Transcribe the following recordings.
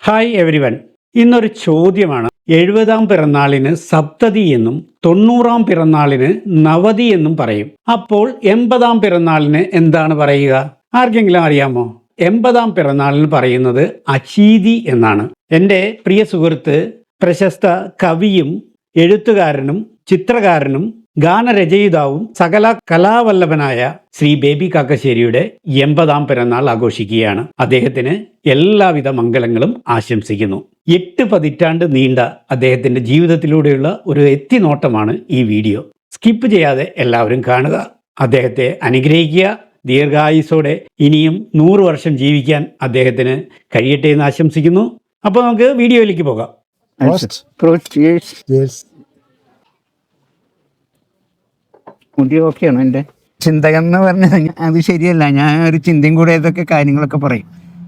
Hi everyone. ഇന്നൊരു ചോദ്യമാണ്. 70-ാം പിറന്നാളിന് സപ്തതി എന്നും 90-ാം പിറന്നാളിന് നവതി എന്നും പറയും. അപ്പോൾ 80-ാം പിറന്നാളിന് എന്താണ് പറയുക? ആർക്കെങ്കിലും അറിയാമോ? 80-ാം പിറന്നാളിന് പറയുന്നത് അശീതി എന്നാണ്. എൻ്റെ പ്രിയ സുഹൃത്ത്, പ്രശസ്ത കവിയും എഴുത്തുകാരനും ചിത്രകാരനും ഗാനരചയിതാവും സകല കലാവല്ലഭനായ ശ്രീ ബേബി കാക്കശ്ശേരിയുടെ 80-ാം പിറന്നാൾ ആഘോഷിക്കുകയാണ്. അദ്ദേഹത്തിന് എല്ലാവിധ മംഗളങ്ങളും ആശംസിക്കുന്നു. 8 പതിറ്റാണ്ട് നീണ്ട അദ്ദേഹത്തിന്റെ ജീവിതത്തിലൂടെയുള്ള ഒരു എത്തിനോട്ടമാണ് ഈ വീഡിയോ. സ്കിപ്പ് ചെയ്യാതെ എല്ലാവരും കാണുക. അദ്ദേഹത്തെ അനുഗ്രഹിക്കുക. ദീർഘായുസ്സോടെ ഇനിയും 100 വർഷം ജീവിക്കാൻ അദ്ദേഹത്തിന് കഴിയട്ടെ എന്ന് ആശംസിക്കുന്നു. അപ്പോൾ നമുക്ക് വീഡിയോയിലേക്ക് പോകാം. മുടി ഓക്കെയാണോ? എൻ്റെ ചിന്തകൻ എന്ന് പറഞ്ഞാൽ അത് ശരിയല്ല. ഞാൻ ഒരു ചിന്തയും കൂടെ ഏതൊക്കെ കാര്യങ്ങളൊക്കെ പറയും,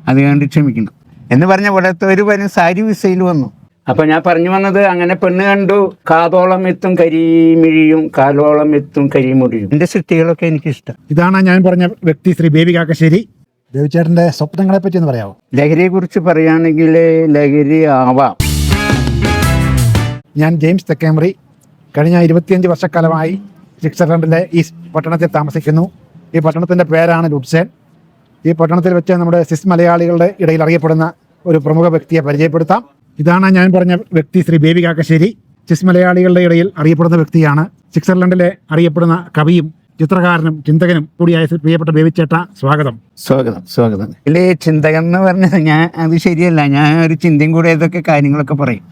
അത് കണ്ട് ക്ഷമിക്കണം എന്ന് പറഞ്ഞ ഇവിടുത്തെ ഒരു വരും സാരി വിസയിൽ വന്നു. അപ്പൊ ഞാൻ പറഞ്ഞു വന്നത്, അങ്ങനെ പെണ്ണ് കണ്ടു കാതോളം എത്തും കരിമിഴിയും കാലോളം എത്തും കരിമുടിയും. എൻ്റെ സൃഷ്ടികളൊക്കെ എനിക്കിഷ്ടം. ഇതാണ് ഞാൻ പറഞ്ഞ വ്യക്തി, ശ്രീ ബേബി കാക്കശ്ശേരി. ബേബിച്ചേട്ടൻ്റെ സ്വപ്നങ്ങളെ പറ്റി ഒന്ന് പറയാമോ? ലഹരിയെ കുറിച്ച് പറയുകയാണെങ്കിൽ ലഹരി ആവാം. ഞാൻ ജെയിംസ് തെക്കേമറി. കഴിഞ്ഞ 25 വർഷക്കാലമായി സ്വിറ്റ്സർലൻഡിലെ ഈ പട്ടണത്തിൽ താമസിക്കുന്നു. ഈ പട്ടണത്തിൻ്റെ പേരാണ് ലുട്സേൻ. ഈ പട്ടണത്തിൽ വെച്ച് നമ്മുടെ സിസ് മലയാളികളുടെ ഇടയിൽ അറിയപ്പെടുന്ന ഒരു പ്രമുഖ വ്യക്തിയെ പരിചയപ്പെടുത്താം. ഇതാണ് ഞാൻ പറഞ്ഞ വ്യക്തി, ശ്രീ ബേബി കാക്കശ്ശേരി. സിസ് മലയാളികളുടെ ഇടയിൽ അറിയപ്പെടുന്ന വ്യക്തിയാണ്. സ്വിറ്റ്സർലൻഡിലെ അറിയപ്പെടുന്ന കവിയും ചിത്രകാരനും ചിന്തകനും കൂടിയായ പ്രിയപ്പെട്ട ബേബിച്ചേട്ട, സ്വാഗതം. സ്വാഗതം. ഇല്ലേ, ചിന്തകൻ എന്ന് പറഞ്ഞത് ഞാൻ അത് ശരിയല്ല. ഞാൻ ഒരു ചിന്തയും കൂടെ ഏതൊക്കെ കാര്യങ്ങളൊക്കെ പറയും,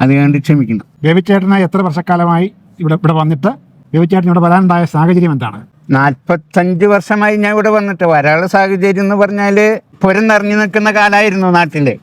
അത് കണ്ട് ക്ഷമിക്കണം. ബേബിച്ചേട്ടന് എത്ര വർഷക്കാലമായി ഇവിടെ വന്നിട്ട്? ബേബിച്ചേട്ടൻ ഇവിടെ വരാനുണ്ടായ സാഹചര്യം എന്താണ്? 45 വർഷമായി ഞാൻ ഇവിടെ വന്നിട്ട്. വരാനുള്ള സാഹചര്യം എന്ന് പറഞ്ഞാൽ പുരം നിറഞ്ഞു നിൽക്കുന്ന കാലമായിരുന്നു നാട്ടില്.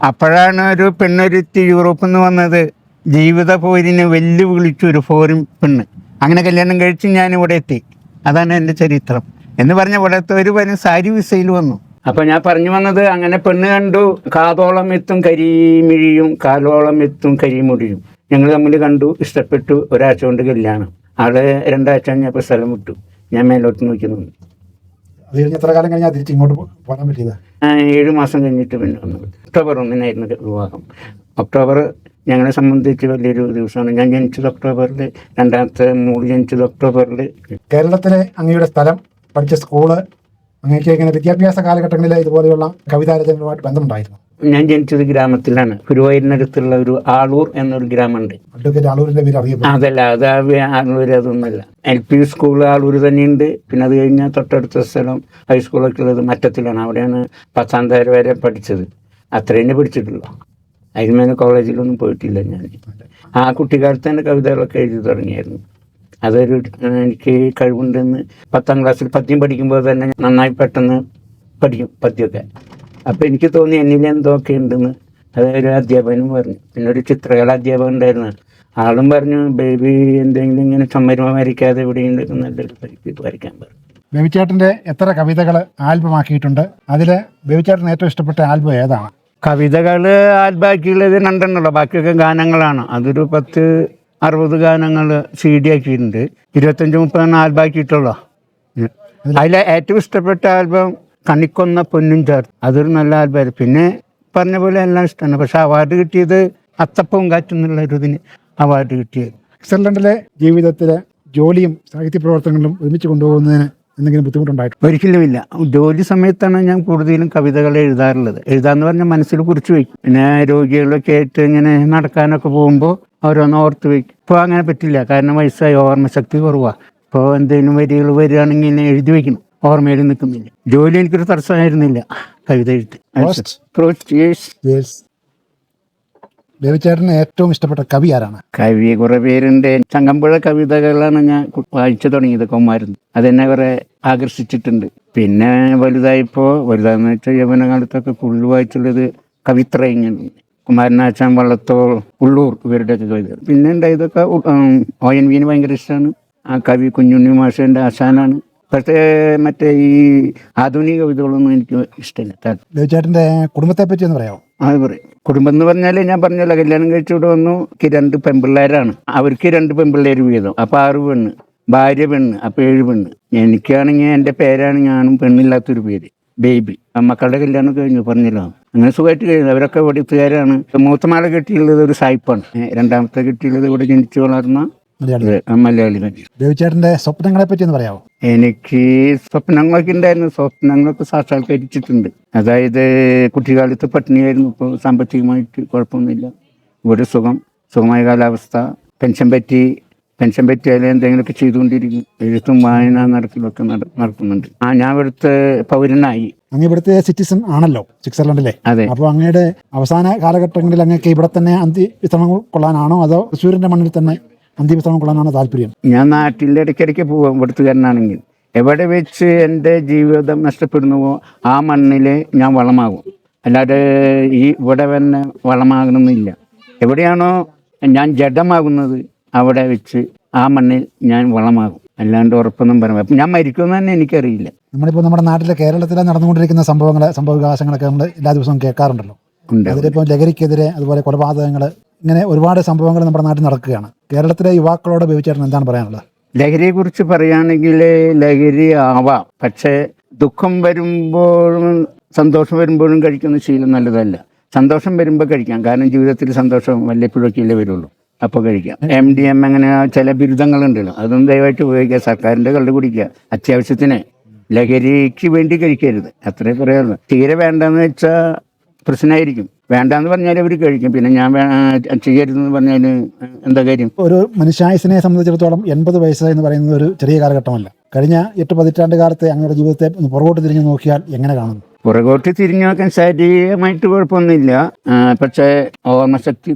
അപ്പോഴാണ് ഒരു പെണ്ണൊരുത്തി യൂറോപ്പിൽ നിന്ന് വന്നത്. ജീവിത പോരിന് വെല്ലുവിളിച്ചൊരു ഫോറിൻ പെണ്ണ്. അങ്ങനെ കല്യാണം കഴിച്ച് ഞാൻ ഇവിടെ എത്തി. അതാണ് എൻ്റെ ചരിത്രം. എന്ന് പറഞ്ഞ ഇവിടുത്തെ ഒരു വരും സാരി വിസയിൽ വന്നു. അപ്പൊ ഞാൻ പറഞ്ഞു വന്നത്, അങ്ങനെ പെണ്ണ് കണ്ടു കാതോളം എത്തും കരിമിഴിയും കാലോളം എത്തും കരിമുടിയും. ഞങ്ങൾ തമ്മിൽ കണ്ടു, ഇഷ്ടപ്പെട്ടു. ഒരാഴ്ച കൊണ്ട് കല്യാണം. ആള് 2 ആഴ്ച കഴിഞ്ഞപ്പോൾ സ്ഥലം വിട്ടു. ഞാൻ മേലോട്ട് നോക്കുന്നുണ്ട്. അത് കഴിഞ്ഞ് എത്ര കാലം കഴിഞ്ഞാൽ തിരിച്ച് ഇങ്ങോട്ട് പോകാൻ പറ്റിയത്? 7 മാസം കഴിഞ്ഞിട്ട് പിന്നെ വന്നു. ഒക്ടോബർ 1-നായിരുന്നു വിവാഹം. ഒക്ടോബർ ഞങ്ങളെ സംബന്ധിച്ച് വലിയൊരു ദിവസമാണ്. ഞാൻ ജനിച്ചത് ഒക്ടോബറിൽ, രണ്ടാമത്തെ മോള് ജനിച്ചത് ഒക്ടോബറിൽ. കേരളത്തിലെ അങ്ങയുടെ സ്ഥലം, പഠിച്ച സ്കൂള്, അങ്ങനെയൊക്കെ ഇങ്ങനെ വിദ്യാഭ്യാസ കാലഘട്ടങ്ങളിൽ ഇതുപോലെയുള്ള കവിതാരചനകളുമായിട്ട് ബന്ധമുണ്ടായിരുന്നു? ഞാൻ ജനിച്ചത് ഗ്രാമത്തിലാണ്. ഗുരുവായൂരിനടുത്തുള്ള ഒരു ആളൂർ എന്നൊരു ഗ്രാമമുണ്ട്. ആളൂരിന്റെ പേര് അറിയപ്പെടും? അതല്ല, അത് ആളൂർ അതൊന്നുമല്ല. LP സ്കൂൾ ആളൂർ തന്നെയുണ്ട്. പിന്നെ അത് കഴിഞ്ഞാൽ തൊട്ടടുത്ത സ്ഥലം ഹൈസ്കൂളൊക്കെ ഉള്ളത് മറ്റത്തിലാണ്. അവിടെയാണ് 10ാം തരം വരെ പഠിച്ചത്. അത്രേന്നെ പഠിച്ചിട്ടുള്ളൂ. അതിന്മേലെ കോളേജിലൊന്നും പോയിട്ടില്ല ഞാൻ. ആ കുട്ടിക്കാലത്ത് തന്നെ കവിതകളൊക്കെ എഴുതി തുടങ്ങിയായിരുന്നു. അതൊരു എനിക്ക് കഴിവുണ്ടെന്ന് 10ാം ക്ലാസ്സിൽ പദ്യം പഠിക്കുമ്പോൾ തന്നെ നന്നായി പെട്ടെന്ന് പഠിക്കും പദ്യമൊക്കെ. അപ്പോൾ എനിക്ക് തോന്നി എന്നിലെന്തൊക്കെ ഉണ്ടെന്ന്. അതൊരു അധ്യാപകനും പറഞ്ഞു. പിന്നെ ഒരു ചിത്രകല അധ്യാപകൻ ഉണ്ടായിരുന്നു. ആളും പറഞ്ഞു, ബേബി എന്തെങ്കിലും ഇങ്ങനെ ചുമരുമ വരയ്ക്കാതെ എവിടെയുണ്ട് നല്ലൊരു വരയ്ക്കാൻ പറഞ്ഞു. ബേബിച്ചേട്ടൻ്റെ എത്ര കവിതകൾ ആൽബമാക്കിയിട്ടുണ്ട്? അതിൽ ബേബിച്ചേട്ടന് ഏറ്റവും ഇഷ്ടപ്പെട്ട ആൽബം ഏതാണ്? കവിതകൾ ആൽബാക്കിയുള്ളത് 2 ബാക്കിയൊക്കെ ഗാനങ്ങളാണ്. അതൊരു 10-60 ഗാനങ്ങൾ CD ആക്കിയിട്ടുണ്ട്. 25-30 ആൽബാക്കിയിട്ടുള്ളൂ. അതിലെ ഏറ്റവും ഇഷ്ടപ്പെട്ട ആൽബം കണിക്കൊന്ന പൊന്നും ചേർത്ത്. അതൊരു നല്ല ആൽബമായിരുന്നു. പിന്നെ പറഞ്ഞ പോലെ എല്ലാം ഇഷ്ടമാണ്. പക്ഷെ അവാർഡ് കിട്ടിയത് അത്തപ്പവും കാറ്റും എന്നുള്ള ഒരു ഇതിന് അവാർഡ് കിട്ടിയത്. സ്വിറ്റ്സർലൻഡിലെ ജീവിതത്തിലെ ജോലിയും സാഹിത്യ പ്രവർത്തനങ്ങളും ഒരുമിച്ച് കൊണ്ടുപോകുന്നതിന് എന്തെങ്കിലും ബുദ്ധിമുട്ടുണ്ടായിട്ടുണ്ട്? ഒരിക്കലും ഇല്ല. ജോലി സമയത്താണ് ഞാൻ കൂടുതലും കവിതകൾ എഴുതാറുള്ളത്. എഴുതാന്ന് പറഞ്ഞാൽ മനസ്സിൽ കുറിച്ച് വയ്ക്കും. പിന്നെ രോഗികളൊക്കെ ആയിട്ട് ഇങ്ങനെ നടക്കാനൊക്കെ പോകുമ്പോൾ ഓരോന്ന് ഓർത്ത് വയ്ക്കും. ഇപ്പോൾ അങ്ങനെ പറ്റില്ല, കാരണം വയസ്സായി, ഓർമ്മശക്തി കുറവാണ്. ഇപ്പോൾ എന്തെങ്കിലും വരികൾ വരികയാണെങ്കിൽ ഇങ്ങനെ എഴുതി വയ്ക്കണം. ഓർമ്മയിൽ നിൽക്കുന്നില്ല. ജോലി എനിക്കൊരു തടസ്സമായിരുന്നില്ല കവിത എഴുത്ത്. ബേബിച്ചേട്ടന് ഏറ്റവും ഇഷ്ടപ്പെട്ട കവി ആരാണ്? കവി കുറെ പേരുണ്ട്. ചങ്ങമ്പുഴ കവിതകളാണ് ഞാൻ വായിച്ചു തുടങ്ങിയത്. കൊമാരുന്നു അതെന്നെ കുറെ ആകർഷിച്ചിട്ടുണ്ട്. പിന്നെ വലുതാന്ന് വെച്ചാൽ യൗവനകാലത്തൊക്കെ കൂടുതൽ വായിച്ചുള്ളത് കവിത്രയങ്ങളുണ്ട്. കുമാരനാശാൻ, വള്ളത്തോൾ, ഉള്ളൂർ, ഇവരുടെയൊക്കെ കവിതകൾ. പിന്നെ ഉണ്ടായതൊക്കെ ONV ഭയങ്കര ഇഷ്ടമാണ്. ആ കവി കുഞ്ഞുണ്ണി മാഷൻ്റെ ആശാനാണ്. പക്ഷേ മറ്റേ ഈ ആധുനിക കവിതകളൊന്നും എനിക്ക് ഇഷ്ടമില്ല. ബേബിച്ചേട്ടൻ്റെ കുടുംബത്തെ പറ്റി ഒന്ന് പറയാമോ? അത് പറയും. കുടുംബം എന്ന് പറഞ്ഞാൽ ഞാൻ പറഞ്ഞല്ലോ, കല്യാണം കഴിച്ചിവിടെ വന്നു. 2 പെൺപിള്ളേരാണ്. അവർക്ക് 2 പെൺപിള്ളേർ വീതം. അപ്പോൾ 6 പെണ്ണ്. ഭാര്യ പെണ്ണ്. അപ്പോൾ 7 പെണ്ണ്. എനിക്കാണെങ്കിൽ എൻ്റെ പേരാണ്, ഞാനും പെണ്ണില്ലാത്തൊരു പേര്. ബേബി. മക്കളുടെ കല്യാണം കഴിഞ്ഞു പറഞ്ഞല്ലോ. അങ്ങനെ സുഖമായിട്ട് കഴിയുന്നത്. അവരൊക്കെ ഇവിടുത്തുകാരാണ്. മൂത്തമാളെ കെട്ടിയുള്ളത് ഒരു സായിപ്പാണ്. രണ്ടാമത്തെ കെട്ടിയുള്ളത് ഇവിടെ ജനിച്ചു വളർന്ന മലയാളി തന്നെ. ബേബിച്ചേട്ടന്റെ സ്വപ്നങ്ങളെ പറ്റി ഒന്ന് പറയാമോ? എനിക്ക് സ്വപ്നങ്ങളൊക്കെ ഉണ്ടായിരുന്നു. സ്വപ്നങ്ങളൊക്കെ സാക്ഷാത്കരിച്ചിട്ടുണ്ട്. അതായത് കുട്ടിക്കാലത്ത് പട്ടിണിയായിരുന്നു. ഇപ്പോൾ സാമ്പത്തികമായിട്ട് കുഴപ്പമൊന്നുമില്ല. ഒരു സുഖമായ കാലാവസ്ഥ. പെൻഷൻ പറ്റിയാലും എന്തെങ്കിലുമൊക്കെ ചെയ്തുകൊണ്ടിരിക്കും. എഴുത്തും വായന നടക്കലൊക്കെ നടക്കുന്നുണ്ട്. ഞാൻ ഇവിടുത്തെ പൗരനായി. അങ്ങ് ഇവിടുത്തെ സിറ്റിസൺ ആണല്ലോ സ്വിറ്റ്സർലൻഡിലെ. അതെ. അപ്പോൾ അങ്ങയുടെ അവസാന കാലഘട്ടങ്ങളിൽ അങ്ങക്ക് ഇവിടെ തന്നെ അന്ത്യവിശ്രമം കൊള്ളാനാണോ അതോ തൃശ്ശൂരിന്റെ മണ്ണിൽ തന്നെ അന്ത്യവിശ്രമം കൊള്ളാനാണോ താല്പര്യം? ഞാൻ നാട്ടിൽ ഇടയ്ക്കിടയ്ക്ക് പോവാം. ഇവിടുത്തുകാരനാണെങ്കിൽ എവിടെ വെച്ച് എൻ്റെ ജീവിതം നഷ്ടപ്പെടുന്നുവോ ആ മണ്ണിൽ ഞാൻ വളമാകും. അല്ലാതെ ഇവിടെ തന്നെ വളമാകണമെന്നില്ല. എവിടെയാണോ ഞാൻ ജഡമാകുന്നത് അവിടെ വെച്ച് ആ മണ്ണിൽ ഞാൻ വളമാകും. അല്ലാണ്ട് ഉറപ്പൊന്നും പറയാം. അപ്പം ഞാൻ മരിക്കുമെന്ന് തന്നെ എനിക്കറിയില്ല. നമ്മളിപ്പോൾ നമ്മുടെ നാട്ടിലെ കേരളത്തിൽ നടന്നുകൊണ്ടിരിക്കുന്ന സംഭവവികാസങ്ങളൊക്കെ നമ്മൾ എല്ലാ ദിവസവും കേൾക്കാറുണ്ടല്ലോ. അതിലിപ്പോൾ ലഹരിക്കെതിരെ, അതുപോലെ കൊലപാതകങ്ങൾ, ഇങ്ങനെ ഒരുപാട് സംഭവങ്ങൾ നമ്മുടെ നാട്ടിൽ നടക്കുകയാണ്. കേരളത്തിലെ യുവാക്കളോട് ബേബിച്ചേട്ടൻ എന്താണ് പറയാനുള്ളത്? ലഹരിയെക്കുറിച്ച് പറയുകയാണെങ്കിൽ ലഹരി ആവാം, പക്ഷേ ദുഃഖം വരുമ്പോഴും സന്തോഷം വരുമ്പോഴും കഴിക്കുന്ന ശീലം നല്ലതല്ല. സന്തോഷം വരുമ്പോൾ കഴിക്കാം. കാരണം ജീവിതത്തിൽ സന്തോഷം വല്ലപ്പോഴൊക്കെയല്ലേ വരുള്ളൂ. അപ്പോൾ കഴിക്കാം. MDM അങ്ങനെ ചില ബിരുദങ്ങളുണ്ടല്ലോ, അതൊന്നും ദയവായിട്ട് ഉപയോഗിക്കുക. സർക്കാരിൻ്റെ കള്ള് കുടിക്കുക. അത്യാവശ്യത്തിന് ലഹരിക്ക് വേണ്ടി കഴിക്കരുത്. അത്രേ പറയാറുള്ളൂ. തീരെ വേണ്ടെന്ന് വെച്ചാൽ പ്രശ്നമായിരിക്കും. വേണ്ടാന്ന് പറഞ്ഞാൽ അവർ കഴിക്കും. പിന്നെ ഞാൻ ചെയ്യരുതെന്ന് പറഞ്ഞാൽ എന്താ കാര്യം? ഒരു മനുഷ്യായുസിനെ സംബന്ധിച്ചിടത്തോളം 80 വയസ്സ് എന്ന് പറയുന്നത് ഒരു ചെറിയ കാലഘട്ടമല്ല. കഴിഞ്ഞ 8 പതിറ്റാണ്ട് കാലത്തെ അങ്ങയുടെ ജീവിതത്തെ പുറകോട്ട് തിരിഞ്ഞു നോക്കിയാൽ എങ്ങനെ കാണുന്നു? പുറകോട്ട് തിരിഞ്ഞു നോക്കാൻ ശാരീരികമായിട്ട് കുഴപ്പമൊന്നുമില്ല. പക്ഷേ ഓർമ്മശക്തി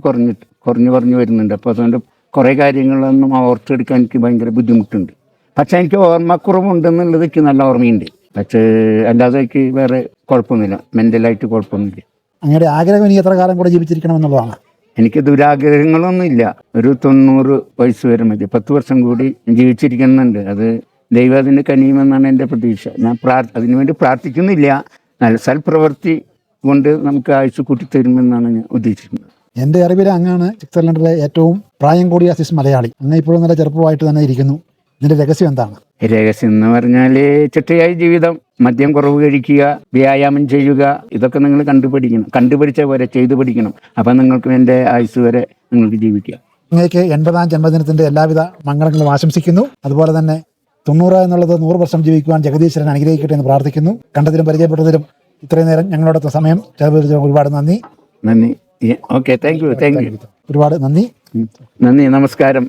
കുറഞ്ഞു വരുന്നുണ്ട്. അപ്പോൾ അതുകൊണ്ട് കുറേ കാര്യങ്ങളൊന്നും ഓർത്തെടുക്കാൻ എനിക്ക് ഭയങ്കര ബുദ്ധിമുട്ടുണ്ട്. പക്ഷേ എനിക്ക് ഓർമ്മക്കുറവുണ്ടെന്നുള്ളത് എനിക്ക് നല്ല ഓർമ്മയുണ്ട്. പക്ഷേ അല്ലാതെ എനിക്ക് വേറെ കുഴപ്പമൊന്നുമില്ല. മെൻ്റലായിട്ട് കുഴപ്പമൊന്നുമില്ല. അങ്ങയുടെ ആഗ്രഹം ഇനി എത്ര കാലം കൂടെ ജീവിച്ചിരിക്കണം എന്നുള്ളതാണ്? എനിക്ക് ദുരാഗ്രഹങ്ങളൊന്നുമില്ല. ഒരു 90 വയസ്സ് വരെ മതി. 10 വർഷം കൂടി ജീവിച്ചിരിക്കുന്നുണ്ട്. അത് ദൈവത്തിന് കനിയുമെന്നാണ് എൻ്റെ പ്രതീക്ഷ. ഞാൻ അതിനുവേണ്ടി പ്രാർത്ഥിക്കുന്നില്ല. നല്ല സൽപ്രവൃത്തി കൊണ്ട് നമുക്ക് ആയുസ് കൂട്ടിത്തരുമെന്നാണ് ഞാൻ ഉദ്ദേശിക്കുന്നത്. എൻ്റെ അറിവിൽ അങ്ങാണ് സ്വിറ്റ്സർലൻഡിലെ ഏറ്റവും പ്രായം കൂടിയ സ്വിസ് മലയാളി. അങ്ങ് ഇപ്പോഴും നല്ല ചെറുപ്പമായിട്ട് തന്നെ ഇരിക്കുന്നു. ഇതിൻ്റെ രഹസ്യം എന്താണ്? രഹസ്യം എന്ന് പറഞ്ഞാൽ ചിട്ടയായ ജീവിതം, മദ്യം കുറവ് കഴിക്കുക, വ്യായാമം ചെയ്യുക, ഇതൊക്കെ നിങ്ങൾ കണ്ടുപിടിച്ച പോലെ ചെയ്തു പഠിക്കണം. അപ്പം നിങ്ങൾക്ക് എൻ്റെ ആയുസ് വരെ നിങ്ങൾക്ക് ജീവിക്കുക. അങ്ങേക്ക് 80ാം ജന്മദിനത്തിൻ്റെ എല്ലാവിധ മംഗളങ്ങളും ആശംസിക്കുന്നു. അതുപോലെ തന്നെ 90 എന്നുള്ളത് 100 വർഷം ജീവിക്കുവാൻ ജഗദീശ്വരൻ അനുഗ്രഹിക്കട്ടെ എന്ന് പ്രാർത്ഥിക്കുന്നു. കണ്ടതിലും പരിചയപ്പെട്ടതിലും ഇത്രയും നേരം ഞങ്ങളോടൊപ്പം സമയം ചെലവഴിച്ചതിന് ഒരുപാട് നന്ദി. Okay, thank you. ഒരുപാട് നന്ദി. നമസ്കാരം.